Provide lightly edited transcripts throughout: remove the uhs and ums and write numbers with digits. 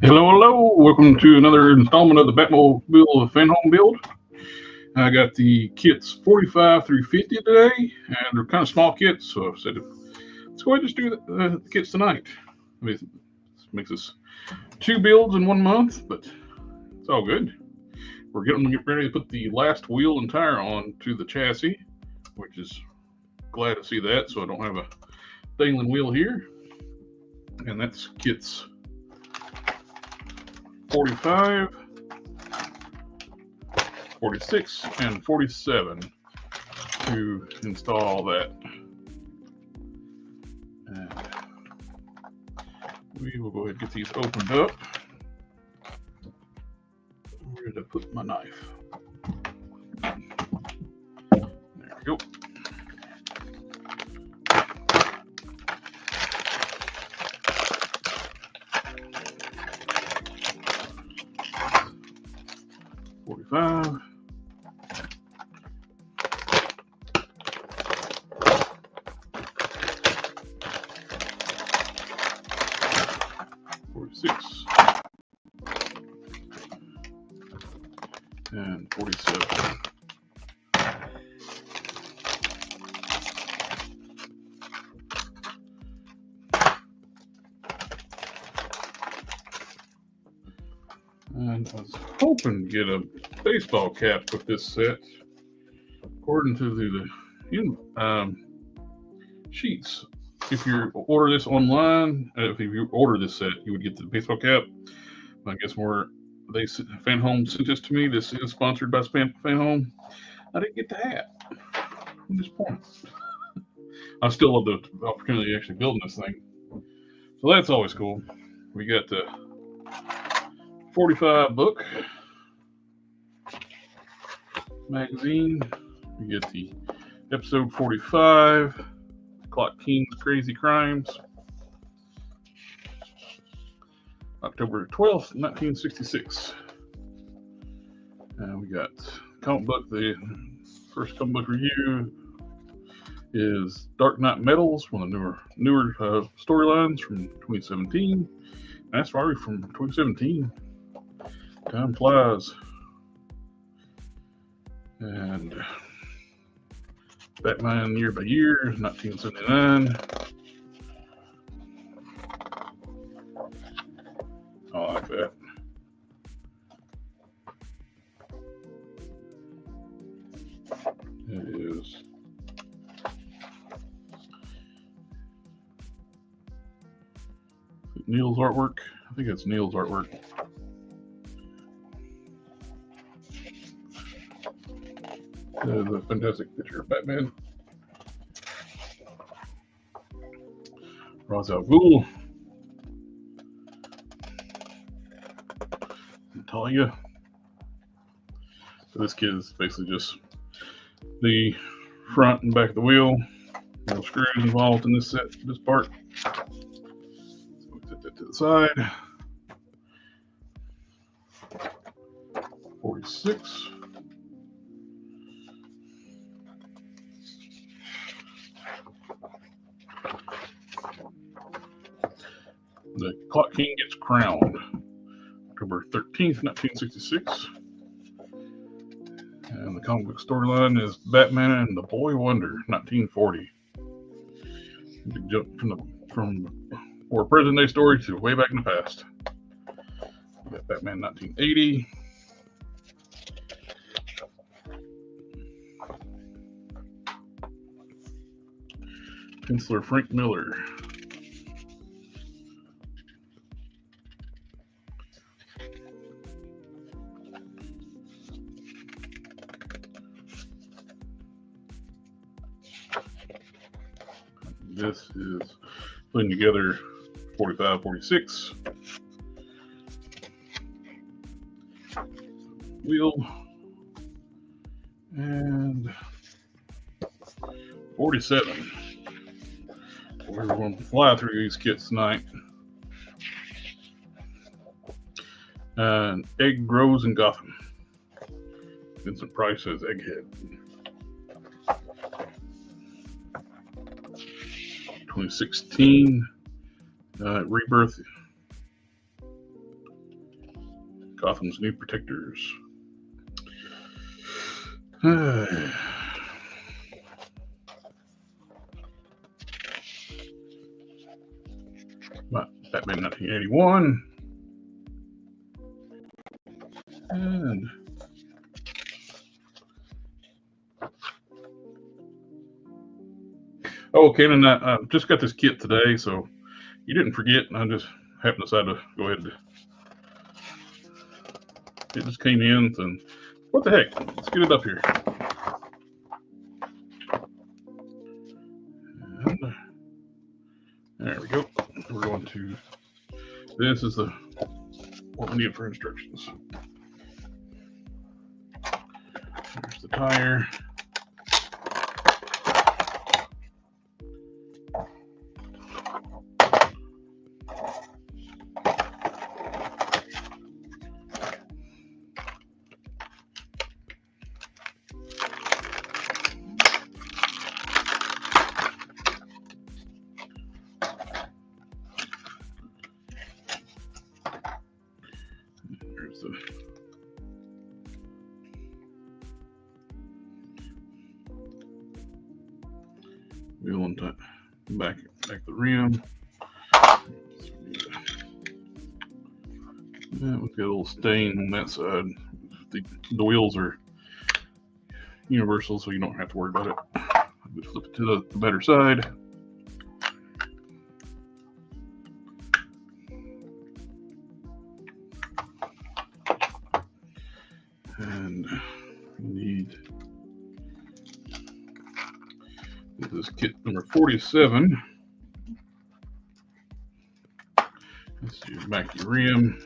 Hello, hello. Welcome to another installment of the Batmobile FANHOME build. I got the kits 45 through 50 today, and they're kind of small kits, so I said, let's go ahead and just do the kits tonight. I mean, this makes us two builds in 1 month, but it's all good. We're getting ready to put the last wheel and tire on to the chassis, which is glad to see that, so I don't have a dangling wheel here. And that's kits 45, 46, and 47 to install that. And we will go ahead and get these opened up. Where did I put my knife? There we go. $45. $46. And $47. And I was hoping to get a baseball cap with this set. According to the sheets, if you order this online, if you order this set, you would get the baseball cap. I guess FANHOME sent this to me. This is sponsored by FANHOME. I didn't get the hat. I'm disappointed. I still love the opportunity of actually building this thing. So that's always cool. We got the 45 book magazine. We get the episode 45, Clock King's Crazy Crimes, October 12th, 1966. And we got comic book. The first comic book review is Dark Knight Metals, one of the newer storylines from 2017. That's probably from 2017. Time flies. And Batman Year by Year, 1979. I like that. It is Neil's artwork. I think it's Neil's artwork. That is a fantastic picture of Batman. Ra's al Ghul. Natalia. So this kit is basically just the front and back of the wheel. No screws involved in this part. So we set that to the side. 46. The Clock King gets crowned. October 13th, 1966. And the comic book storyline is Batman and the Boy Wonder, 1940. Big jump from or present day story to way back in the past. We got Batman 1980. Penciler Frank Miller. This is putting together 45, 46. Wheel. And 47. We're going to fly through these kits tonight. And Egg grows in Gotham. Vincent Price says Egghead. 2016 Rebirth Gotham's new protectors. Batman 1981. And Kenan, I just got this kit today, so you didn't forget. I just happened to decide to go ahead and it just came in, and what the heck? Let's get it up here. And there we go. We're going to. This is what we need for instructions. There's the tire. There's the wheel and back the rim. Yeah, we've got a little stain on that side. The wheels are universal, so you don't have to worry about it. Just flip it to the better side. And we need this kit number 47. Let's do back your rim.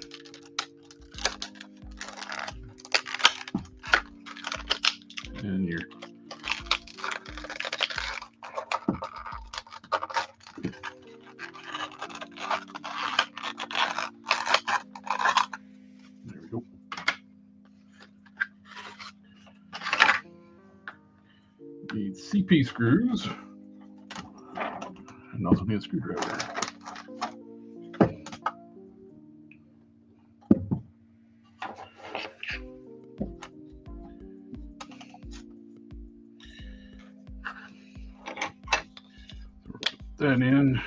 And your there we go. Need CP screws and also need a screwdriver. That in,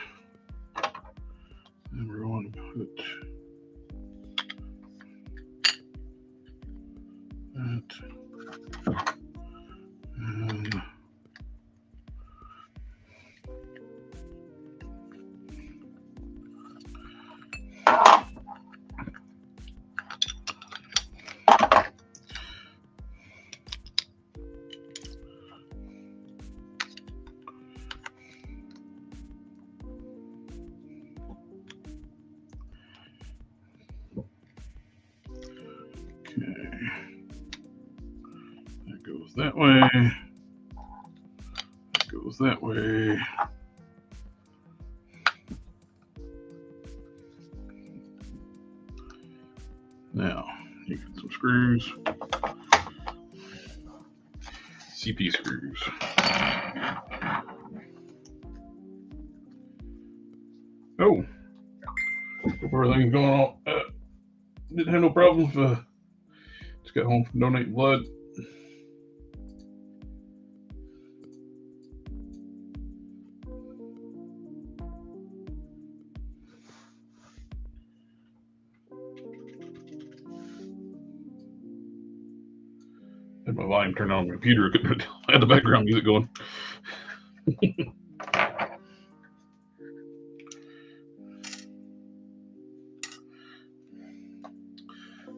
and we're going to put that and that goes that way. That goes that way. Now, you get some screws. CP screws. Oh, hope everything's going on. Didn't have no problems. Just got home from donating blood. Had my volume turned on my computer. I had the background music going.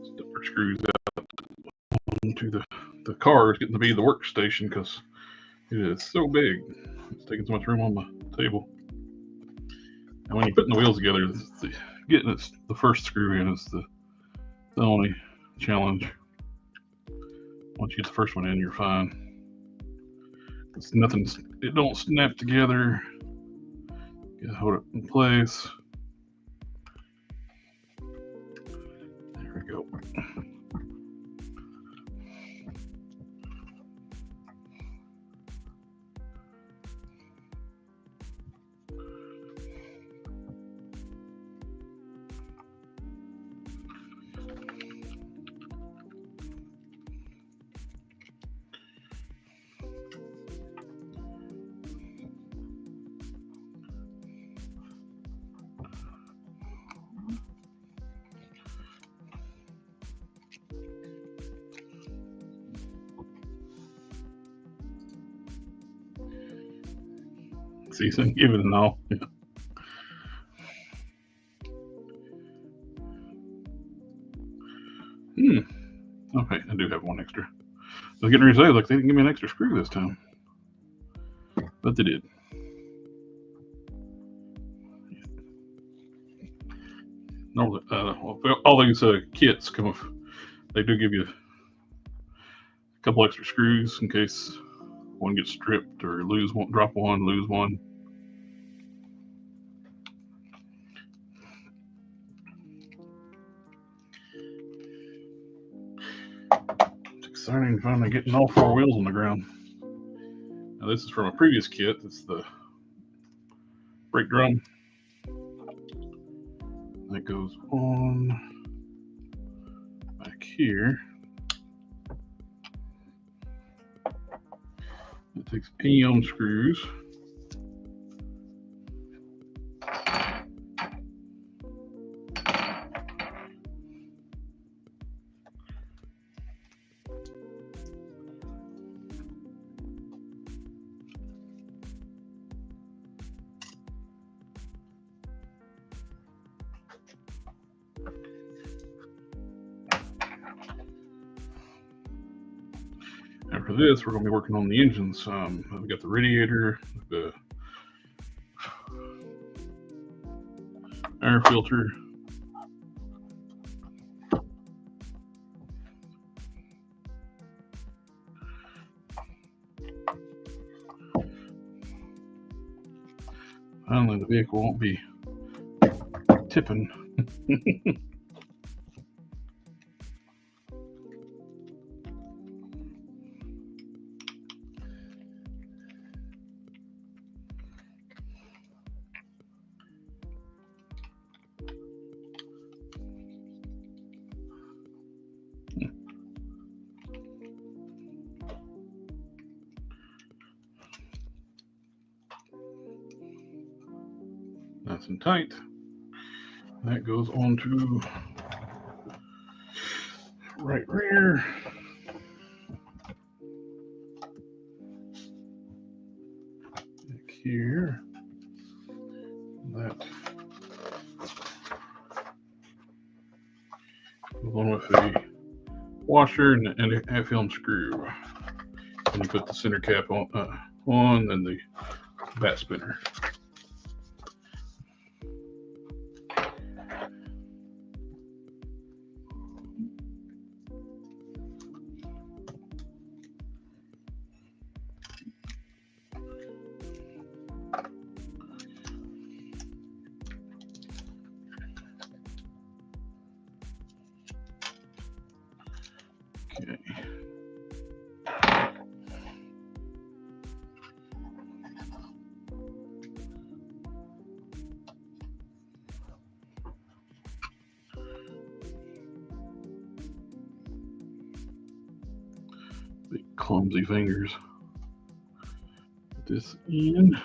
Step our screws out into the car. It's getting to be the workstation because it is so big. It's taking so much room on the table. And when you're putting the wheels together, getting the first screw in is the only challenge. Once you get the first one in, you're fine. It don't snap together. You gotta hold it in place. There we go. season, give it an all. Yeah. Okay, I do have one extra. I was getting ready to say, look, they didn't give me an extra screw this time. But they did. Normally, all these kits come with, they do give you a couple extra screws in case one gets stripped or lose one, drop one, lose one. It's exciting finally getting all four wheels on the ground. Now this is from a previous kit. It's the brake drum. That goes on back here. It takes FANHOME screws. After this, we're going to be working on the engines. We got the radiator, the air filter, finally the vehicle won't be tipping. Nice and tight. That goes on to right rear. Back here. That goes on with the washer and a FANHOME screw. And you put the center cap on and the bat spinner. Okay. Big clumsy fingers. Put this in.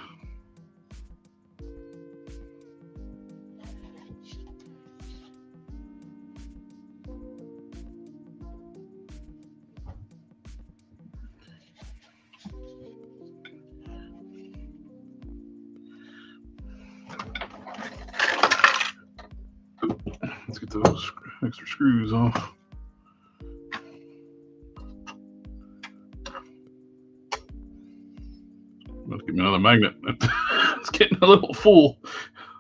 Let's get those extra screws off. Let's get me another magnet. It's getting a little full.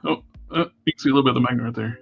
Oh, you can see a little bit of the magnet right there.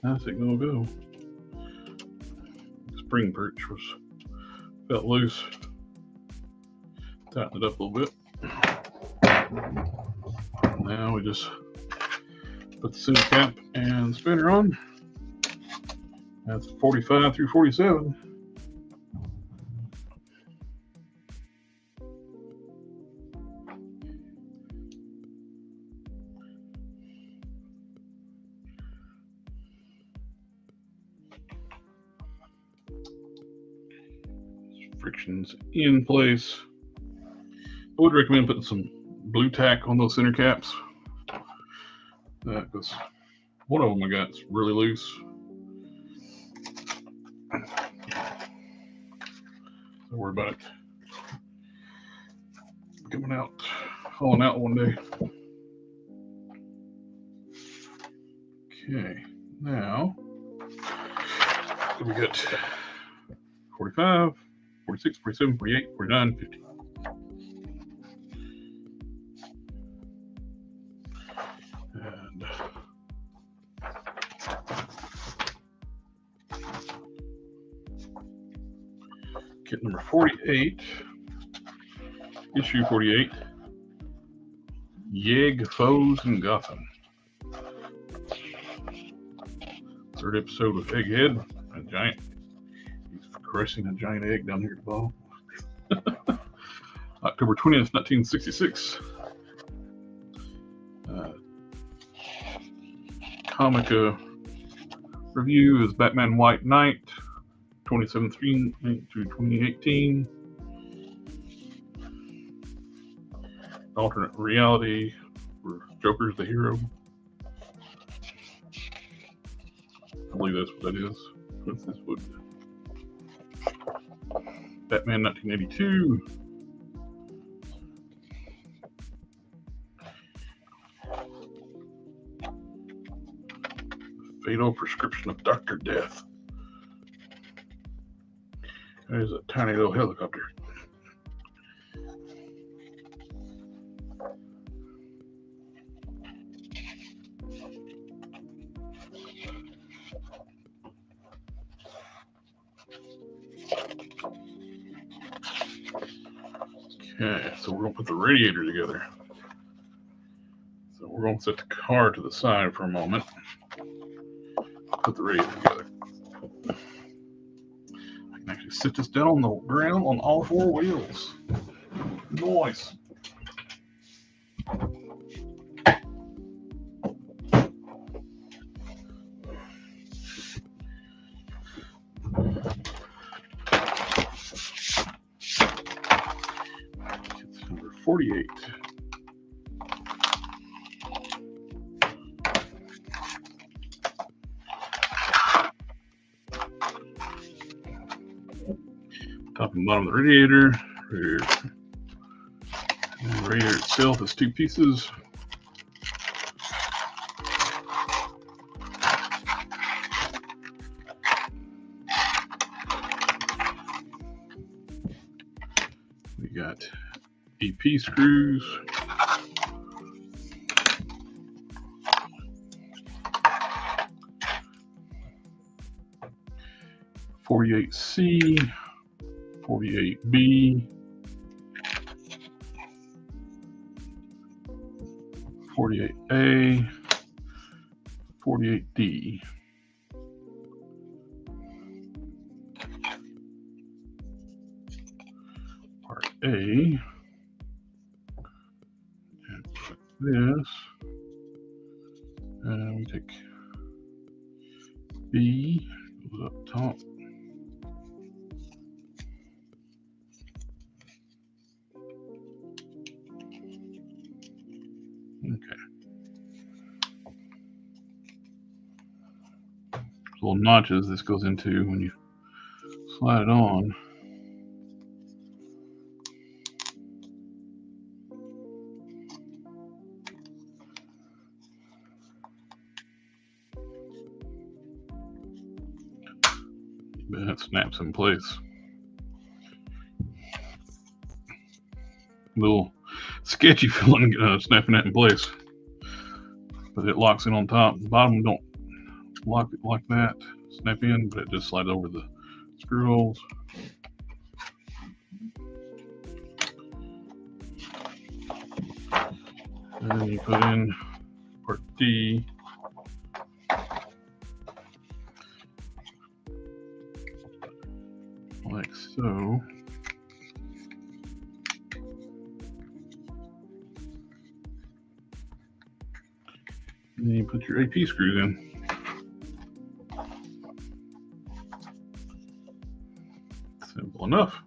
How's it gonna go? Spring perch felt loose. Tighten it up a little bit. Now we just put the center cap and spinner on. That's 45 through 47. Frictions in place. I would recommend putting some blue tack on those center caps. Because one of them I got is really loose. Don't worry about it coming out, falling out one day. Okay, now we got 45, 46, 47, 48, 49, 50. And kit number 48, issue 48, Yeg, Foes, and Gotham. Third episode of Egghead, a giant. He's crushing a giant egg down here at the bottom. October 20th, 1966. Comic review is Batman White Knight, 2017 to 2018. Alternate reality where Joker's the hero. I believe that's what that is. What's this book? Batman 1982. Fatal Prescription of Dr. Death. There's a tiny little helicopter. Okay, so we're going to put the radiator together. So we're going to set the car to the side for a moment. Put the radiator together. I can actually sit this down on the ground on all four wheels. Nice. It's number 48. Top and bottom of the radiator. And the radiator itself is two pieces. We got EP screws. .48C, 48B, 48A, 48D. Part A, and put this, and we take B, goes up top. Okay. Little notches this goes into when you slide it on. That snaps in place. A little sketchy feeling snapping that in place, but it locks in on top. The bottom don't lock it like that, snap in, but it just slides over the screw holes. And then you put in part D. Like so. And then you put your AP screws in. Simple enough.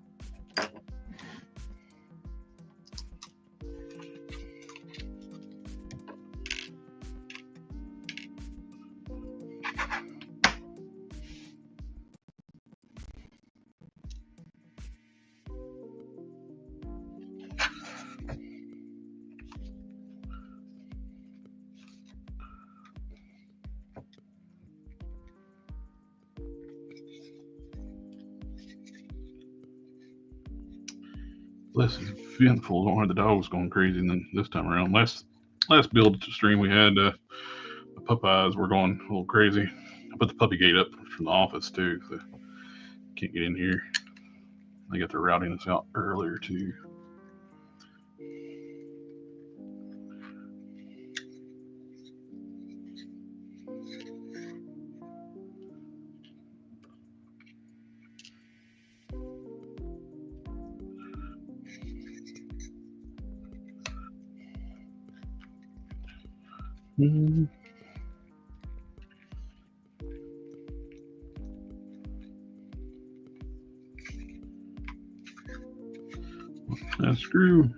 Less eventful. Don't have the dogs going crazy than this time around. Last build stream we had, the Popeyes were going a little crazy. I put the puppy gate up from the office too, so can't get in here. They got their routing us out earlier too. That screw.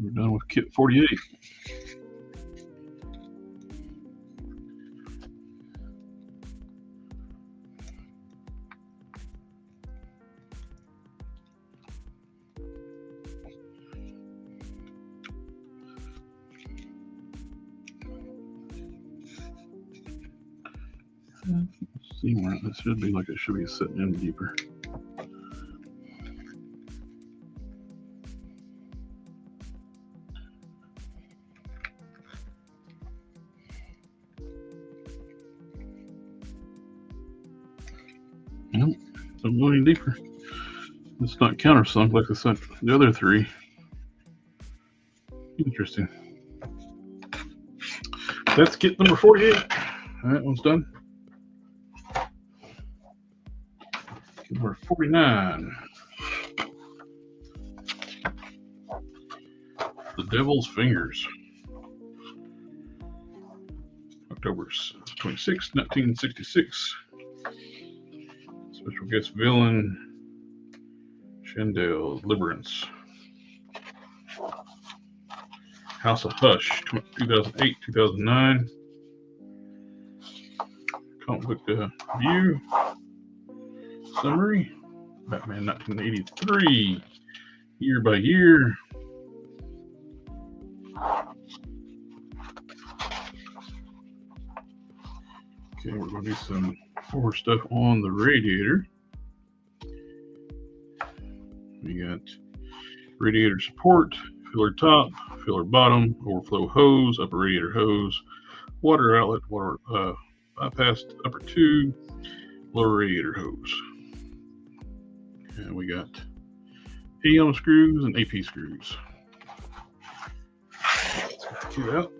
We're done with kit 48. Let's see where this should be, like it should be sitting in deeper. Nope, don't go any deeper. It's not countersunk like the other three. Interesting. That's kit number 48. That one's done. Kit number 49. The Devil's Fingers. October 26, 1966. Special guest villain, Shandell Liberance. House of Hush, 2008, 2009. Comic book view. Summary. Batman 1983. Year by year. Okay, we're going to do some more stuff on the radiator. We got radiator support, filler top, filler bottom, overflow hose, upper radiator hose, water outlet, water bypass upper tube, lower radiator hose. And we got AEM screws and AP screws. Let's get the kit out.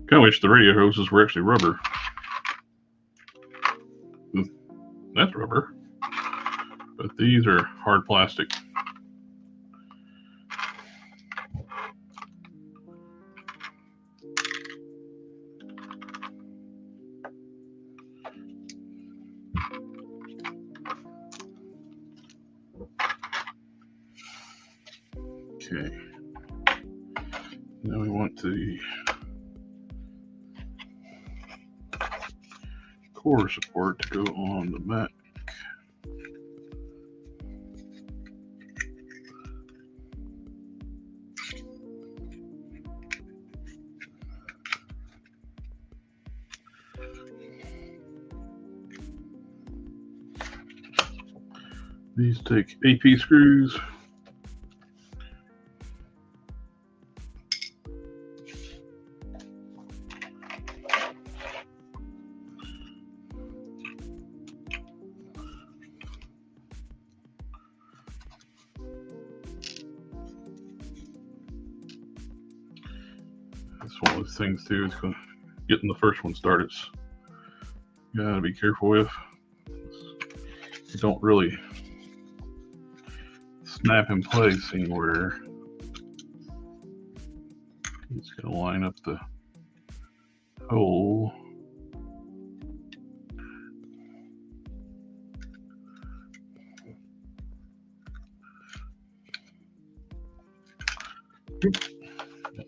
Kind of wish the radiator hoses were actually rubber. That's rubber, but these are hard plastic. Okay. Now we want the core support to go on the back. These take AP screws. That's one of those things too. It's getting the first one started. You gotta be careful with. You don't really snap in place anywhere. It's gonna line up the hole.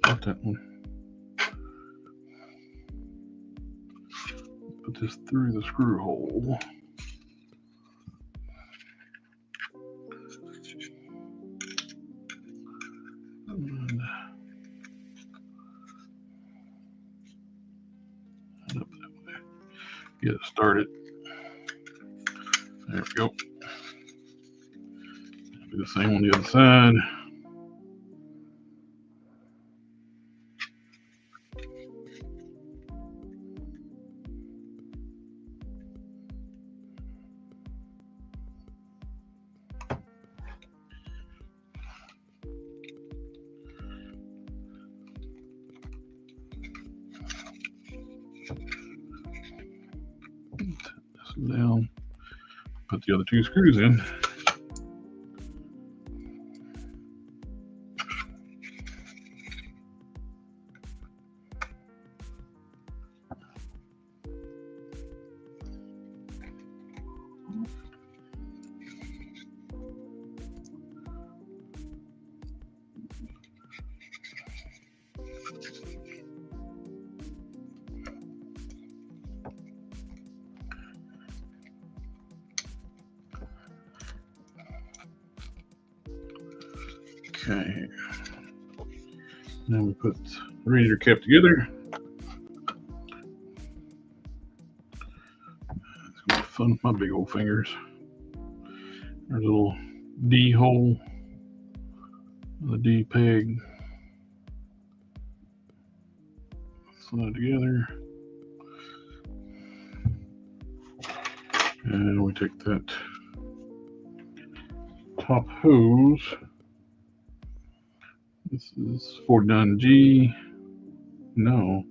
Not that one. Put this through the screw hole. And up that way. Get it started. There we go. Do the same on the other side. Down, put the other two screws in. Okay, now we put the radiator cap together. It's gonna be fun with my big old fingers. There's a little D hole, the D peg. Slide it together, and we take that top hose. This is 49G. No.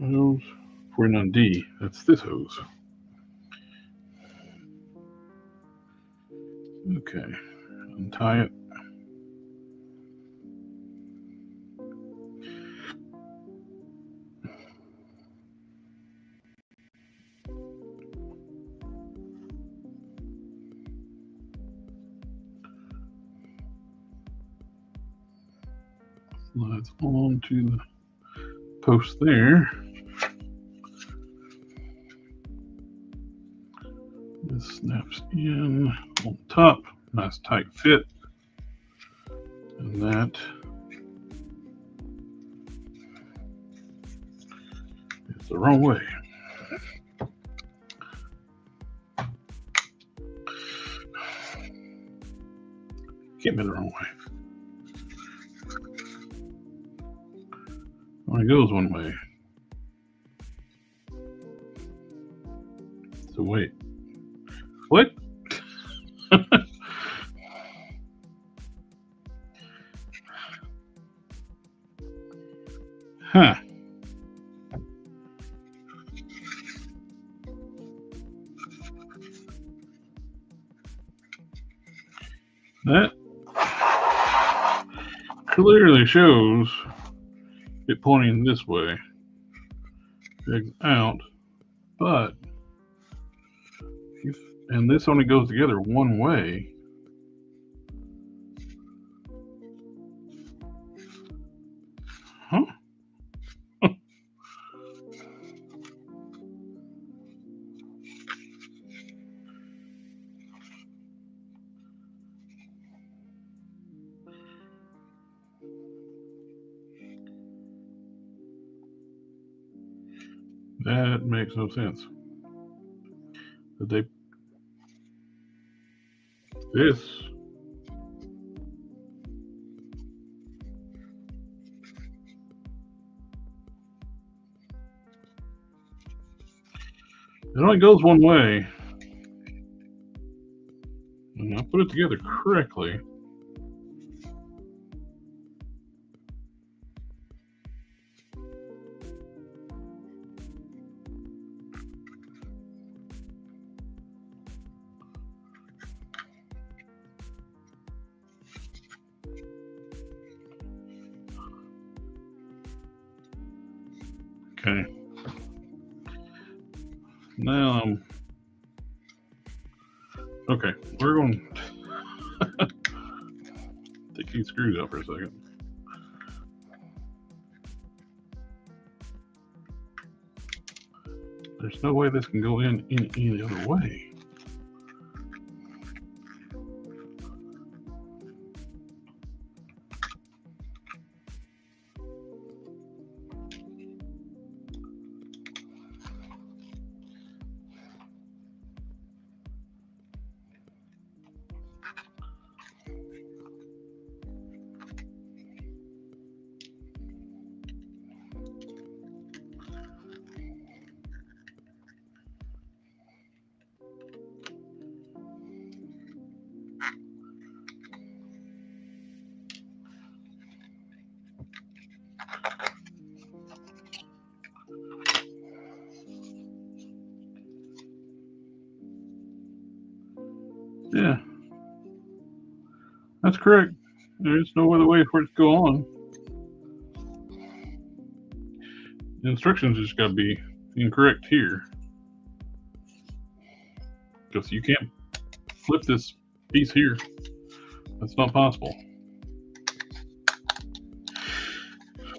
Hose 49D. That's this hose. Okay. Untie it. Slides onto the post there. This snaps in on top. Nice tight fit. And that is the wrong way. Can't be the wrong way. Only goes one way. So wait. What? Huh. That clearly shows it pointing this way, out, but and this only goes together one way. That makes no sense. Did they? This. It only goes one way. And I put it together correctly. Okay. Now okay, we're going to take these screws out for a second. There's no way this can go in any other way. Yeah, that's correct. There's no other way for it to go on. The instructions just got to be incorrect here. Because you can't flip this piece here. That's not possible.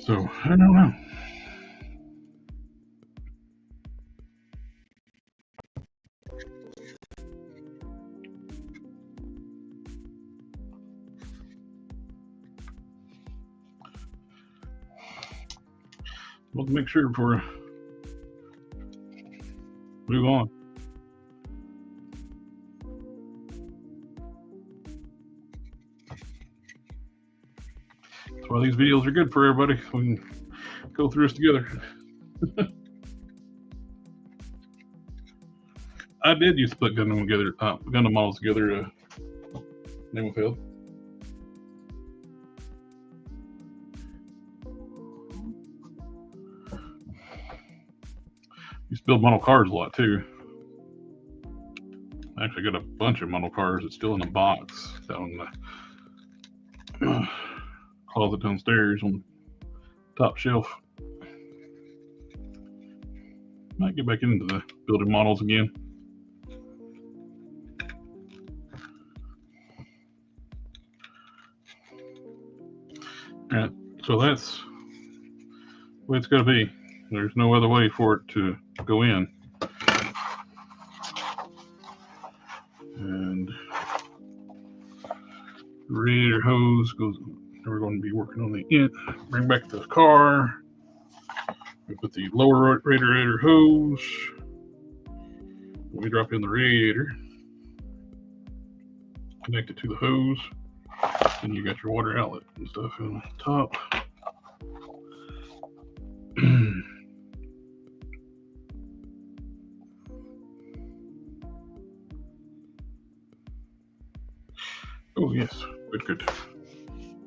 So, I don't know. We'll make sure before we move on. That's why these videos are good for everybody. We can go through this together. I did used to put Gundam models together. Name of field. Used to build model cars a lot too. I actually got a bunch of model cars that's still in a box down in the closet downstairs on the top shelf. Might get back into the building models again. Alright, so that's the way it's got to be. There's no other way for it to go in. And the radiator hose goes. We're going to be working on the end. Bring back the car. We put the lower radiator hose. We drop in the radiator. Connect it to the hose. And you got your water outlet and stuff on the top. Oh yes, good.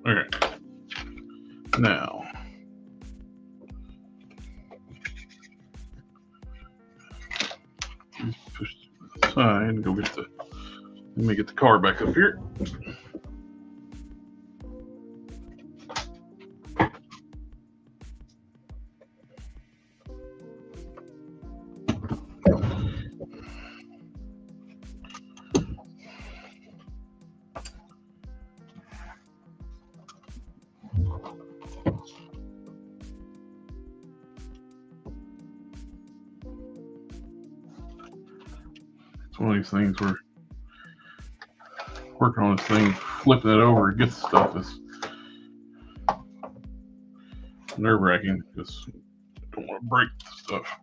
Okay. Now push to the side and go get the. Let me get the car back up here. It's one of these things where working on this thing, flipping it over to get the stuff is nerve-wracking because I don't want to break the stuff.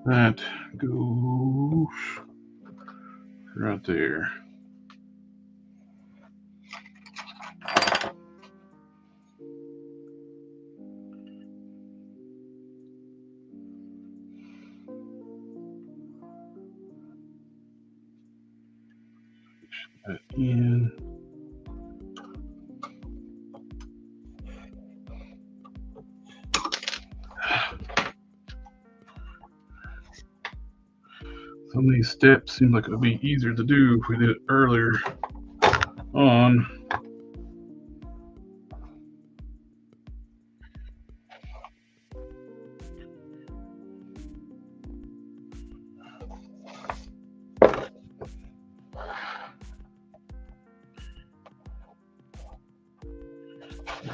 That goes right there. That in. Some of these steps seem like it would be easier to do if we did it earlier on.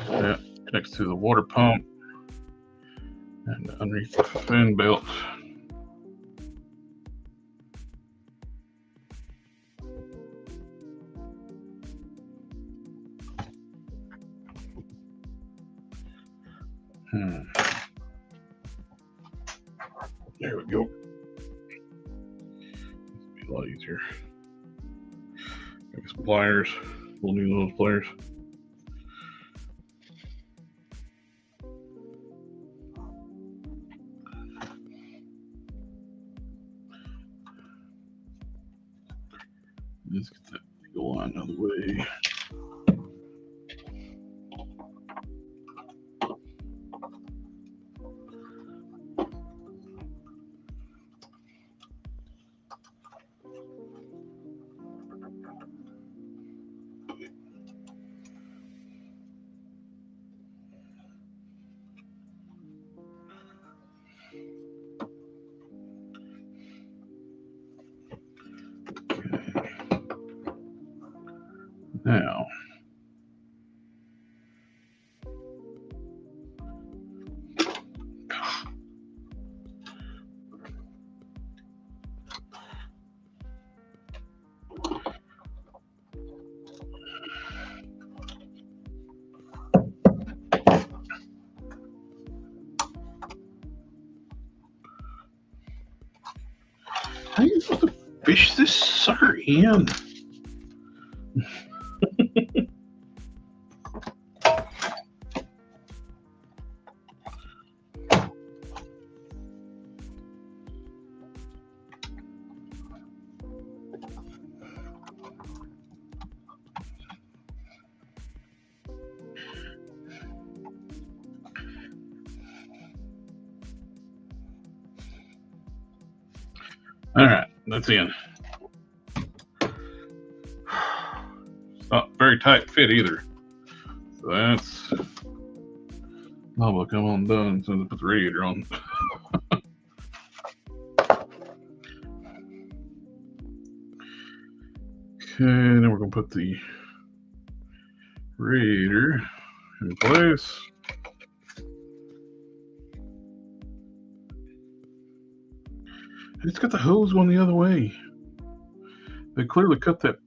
That connects to the water pump and underneath the fan belt. There we go. It'll be a lot easier. Maybe some pliers. We'll need those pliers. Let's get that legal line out of the way. Now, how are you supposed to fish this sucker in? All right, that's in. It's not very tight fit either. So that's will come undone as soon as I put the radiator on. Okay, then we're gonna put the radiator in place. It's got the hose going the other way. They clearly cut that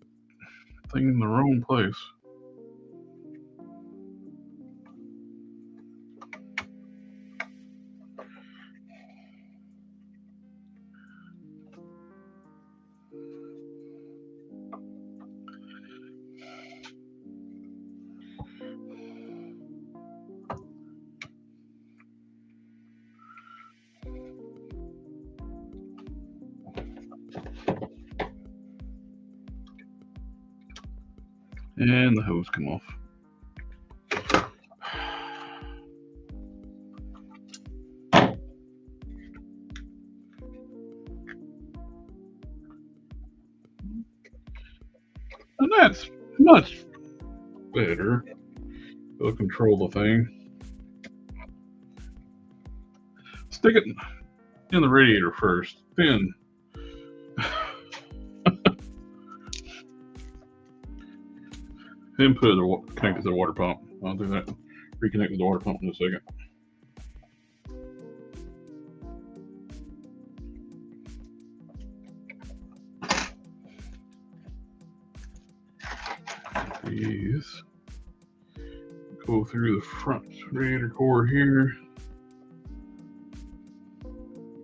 thing in the wrong place. And the hose come off. And that's much better. It'll control the thing. Stick it in the radiator first, then connect it to the water pump. I'll do that. Reconnect with the water pump in a second. These go through the front radiator core here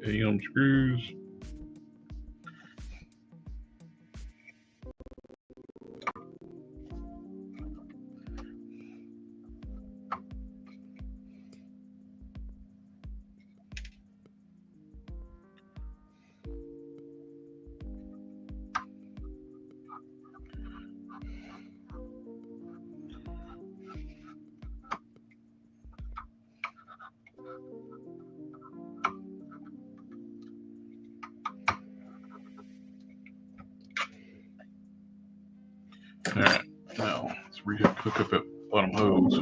AM screws. Alright, now let's hook up that bottom hose.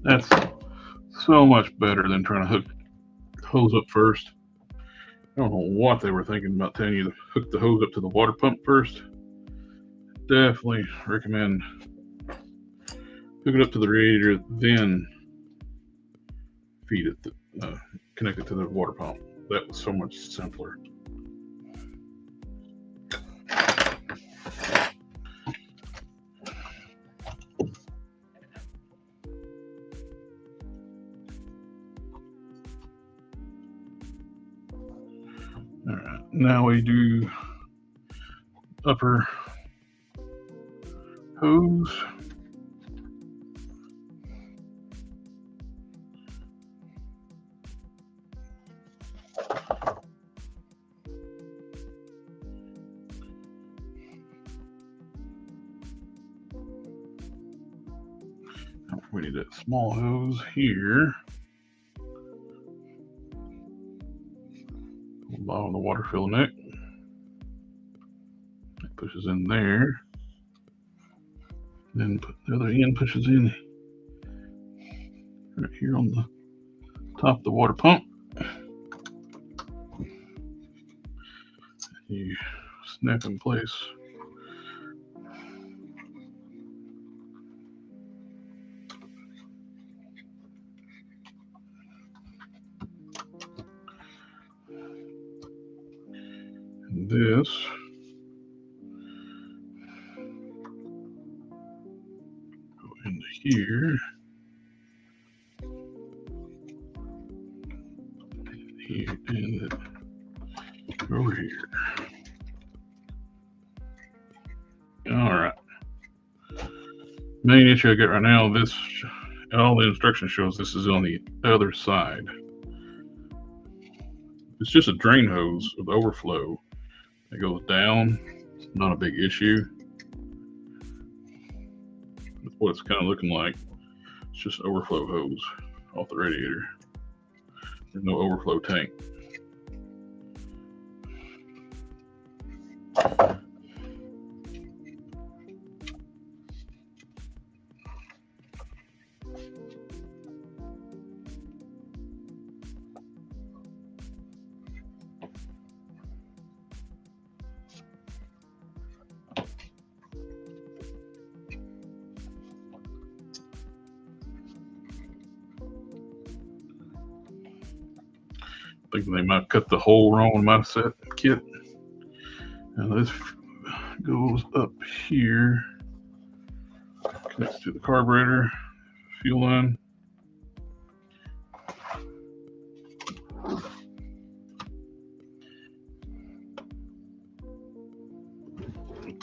That's so much better than trying to hook the hose up first. I don't know what they were thinking about telling you to hook the hose up to the water pump first. Definitely recommend hook it up to the radiator, then feed it, connect it to the water pump. That was so much simpler. All right, now we do upper hose. We need that small hose here. Bottom of the water fill neck. It pushes in there. Then the other end pushes in right here on the top of the water pump. You snap in place. And this go into here. Here and over here. All right. Main issue I got right now, this, all the instructions shows this is on the other side. It's just a drain hose of overflow that goes down. It's not a big issue. That's what it's kind of looking like. It's just an overflow hose off the radiator. There's no overflow tank. Thinking they might cut the hole wrong in my set kit. Now this goes up here, connects to the carburetor, fuel line.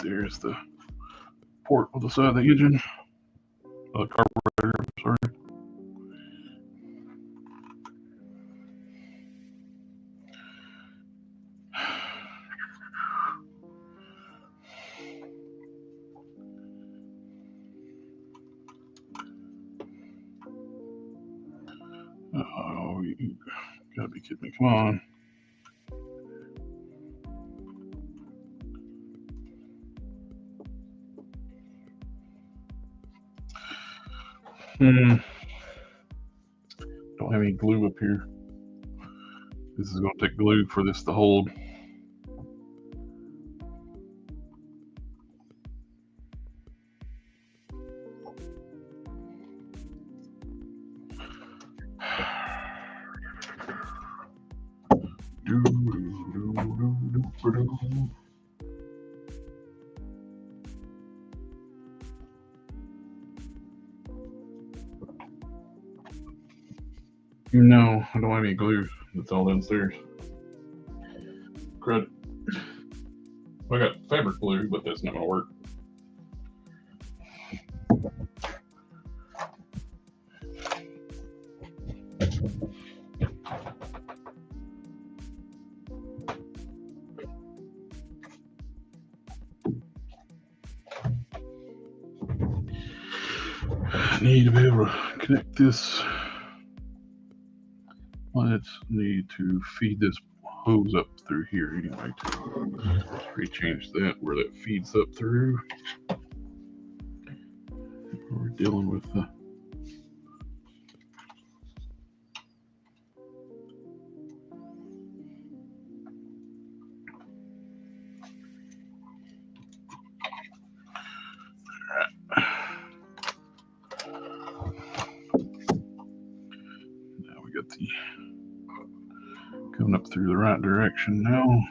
There's the port on the side of the engine, carburetor, sorry. Oh, you gotta be kidding me, come on. Don't have any glue up here. This is going to take glue for this to hold. No, I don't have any glue. That's all downstairs. Crud. I got fabric glue, but that's not gonna work. I need to be able to connect this. Let's need to feed this hose up through here anyway. Let's rechange that where that feeds up through. We're dealing with the coming up through the right direction now.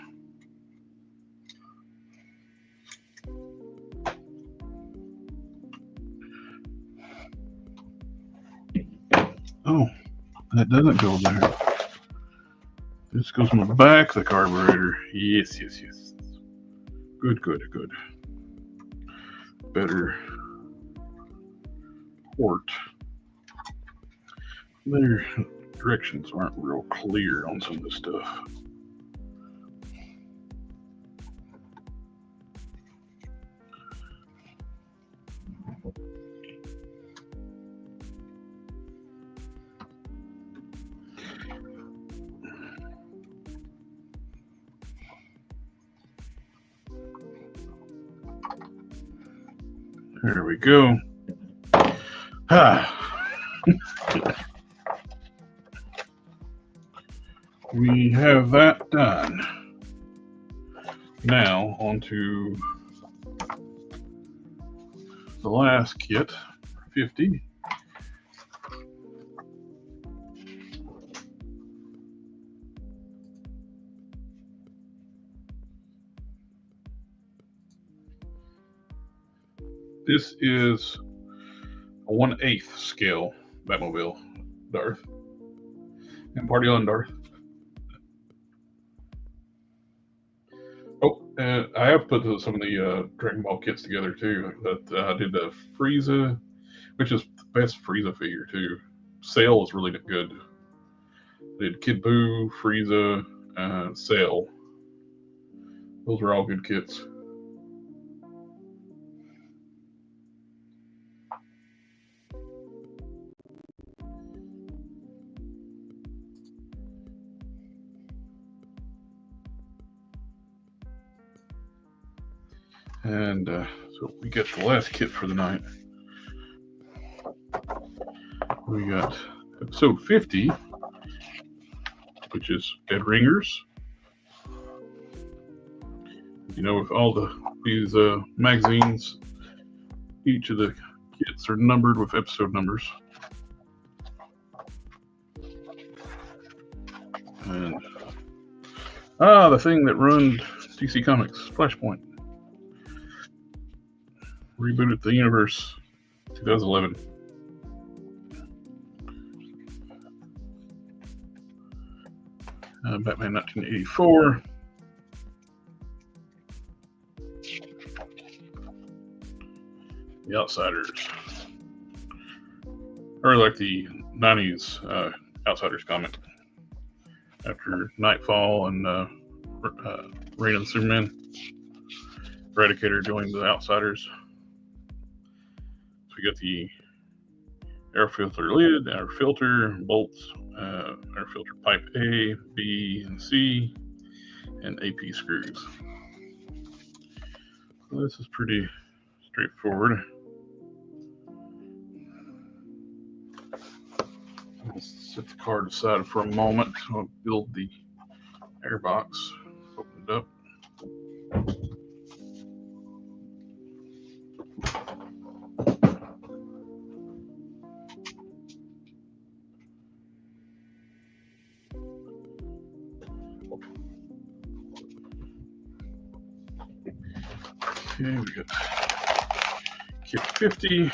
Oh, that doesn't go there. This goes on the back of the carburetor. Yes. Good. Better port. Their directions aren't real clear on some of this stuff. There we go. We have that done. Now onto the last kit, 50. This is a 1/8 scale Batmobile, Darth. And party on, Darth. Oh, and I have put some of the Dragon Ball kits together too. But I did the Frieza, which is the best Frieza figure too. Sail is really good. I did Kid Buu, Frieza, Sail. Those are all good kits. And so we get the last kit for the night. We got episode 50, which is Dead Ringers. You know, with all these magazines, each of the kits are numbered with episode numbers. And the thing that ruined DC Comics, Flashpoint. Rebooted the universe, 2011. Batman 1984. The Outsiders. I really like the 90s Outsiders comic. After Nightfall and Reign of the Superman, Radiator joined the Outsiders. So we got the air filter lid, air filter, bolts, air filter pipe A, B, and C, and AP screws. So this is pretty straightforward. Let's set the card aside for a moment. I'll build the airbox. Open it up. Okay, we got kit 50.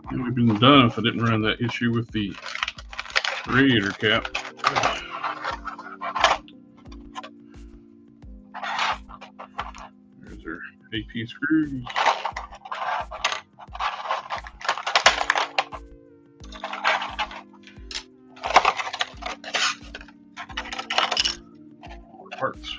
And we've been done if I didn't run that issue with the radiator cap. There's our AP screws. All the parts.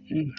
Okay.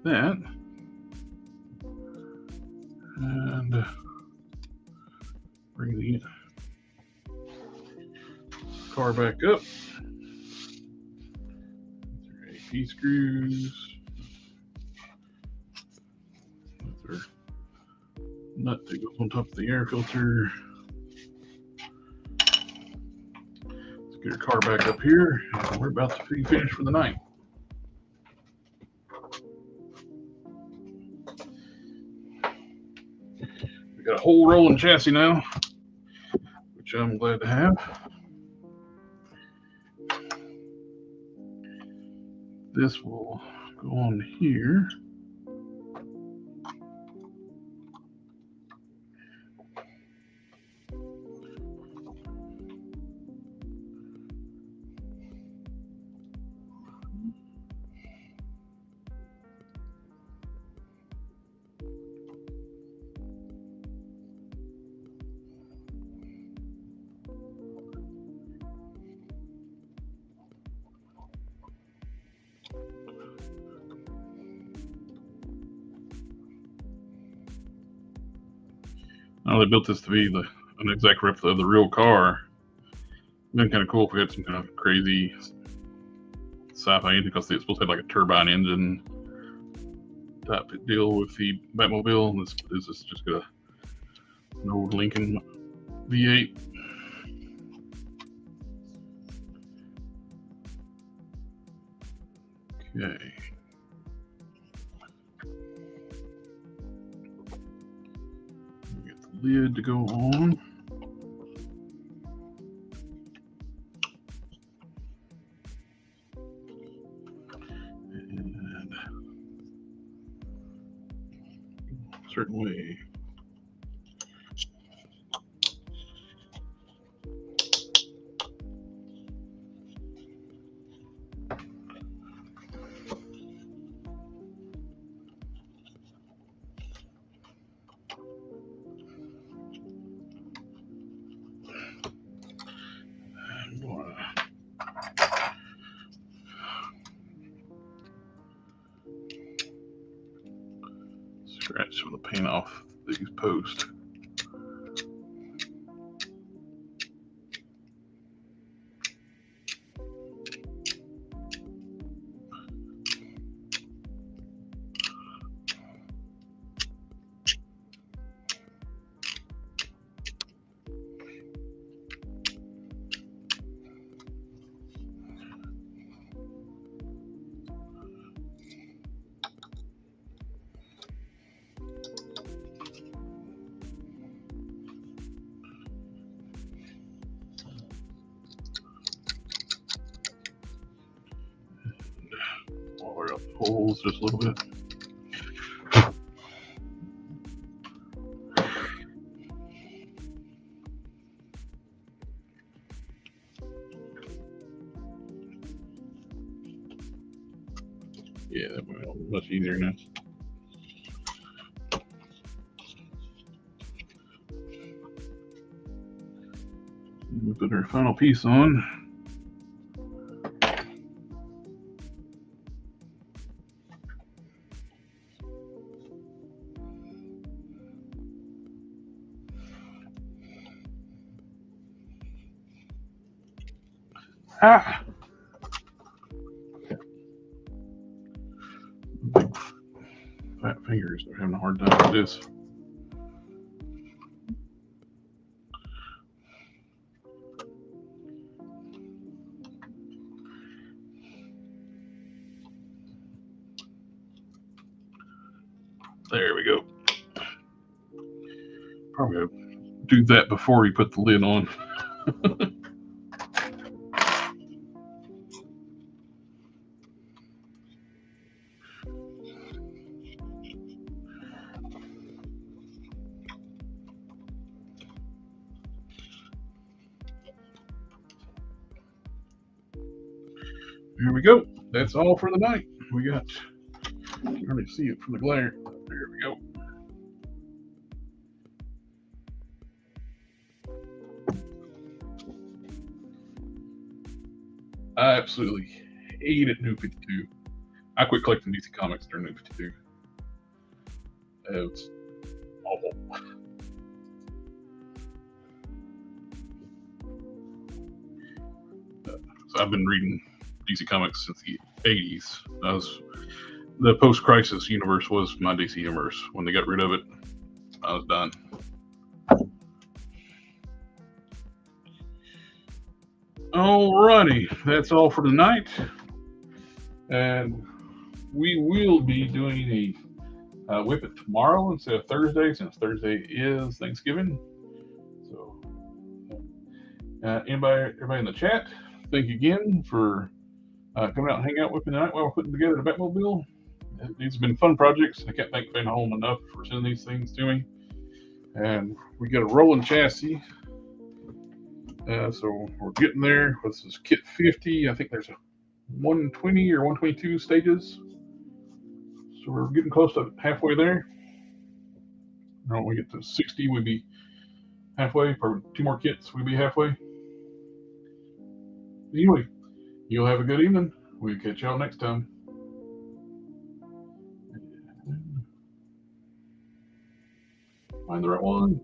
That. And bring the car back up. AP screws. That's our nut that goes on top of the air filter. Let's get our car back up here. And we're about to be finished for the night. We got a whole rolling chassis now, which I'm glad to have. This will go on here. Now they built this to be an exact replica of the real car. It'd been kind of cool if we had some kind of crazy sci-fi engine, because it's supposed to have like a turbine engine type deal with the Batmobile. And this is just got an old Lincoln V8. Okay. Get the lid to go on. And a certain way. scratch some of the paint off these posts. Water up the holes just a little bit. Yeah, that went much easier now. We put our final piece on. Ah! Big fat fingers are having a hard time with this. There we go. Probably do that before you put the lid on. Here we go. That's all for the night. We got, you can hardly see it from the glare. There we go. I absolutely hated New 52. I quit collecting DC Comics during New 52. It was awful. So I've been reading DC Comics since the 80s. The post-crisis universe was my DC universe. When they got rid of it, I was done. Alrighty, that's all for tonight. And we will be doing a Whip It tomorrow instead of Thursday, since Thursday is Thanksgiving. So, everybody in the chat, thank you again for coming out and hanging out with me tonight while we're putting together the Batmobile. These have been fun projects. I can't thank FANHOME enough for sending these things to me. And we got a rolling chassis. So we're getting there. This is kit 50. I think there's a 120 or 122 stages. So we're getting close to halfway there. When we get to 60, we'll be halfway. For 2 more kits, we'll be halfway. Anyway, you'll have a good evening. We'll catch y'all next time. Find the right one.